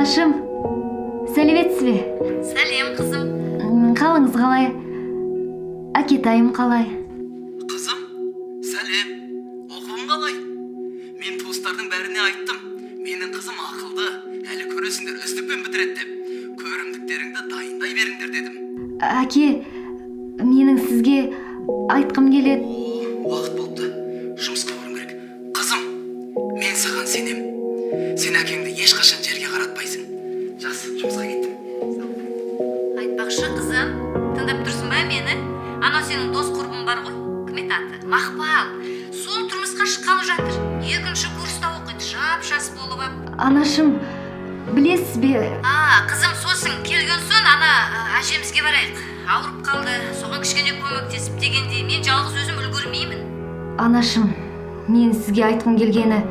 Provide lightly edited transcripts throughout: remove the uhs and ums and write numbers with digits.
Анашым, сәлеметсіз бе? Сәлем, қызым. Қалыңыз қалай? Әкетайым қалай? Қызым, сәлем. Оқуың қалай? Мен туыстардың бәріне айттым. Менің қызым ақылды, әлі көресіңдер үздікпен бітіреді деп. Көрімдіктеріңді дайындай беріңдер дедім. Әке, менің сізге айтқым келеді. Уақыт болыпты. Жұмысқа баруым керек. Қызым, мен саған сенем. Сен әкеңді ешқашан жерге қаратпайсың. Жақсы, жұмысқа кеттім. Айтпақшы, қызым, тыңдап тұрсың ба мені? Анау сенің дос құрбың бар ғой, кім еді аты? Мақпал. Сол тұрмысқа шыққалы жатыр. 2-ші курста оқиды, жап-жас болып ап. Анашым, білесіз бе? Қызым, сосын келген соң ана әжемізге барайық. Ауырып қалды, соған кішкене көмектесіп дегенде мен жалғыз өзім үлгермеймін. Анашым, мен сізге айтқым келгені,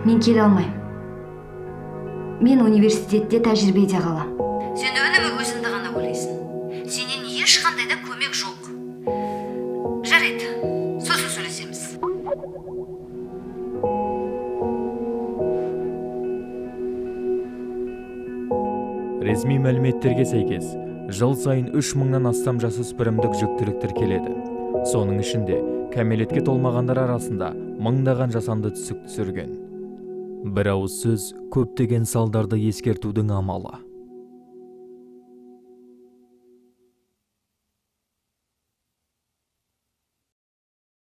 мен келе алмаймын. Мен университетте тәжірибеде қалам. Сен өнімі өзіңді ғана ойлайсың. Сенен ешқандай да көмек жоқ. Жарайды, сосын сөйлесеміз. Ресми мәліметтерге сәйкес, жыл сайын 3000-нан астам жасөспірімдік жүктілік тіркеледі. Соның ішінде кәмелетке толмағандар арасында мыңдаған жасанды түсік түсірген. Бір ауыз сөз көптеген салдарды ескертудің амалы.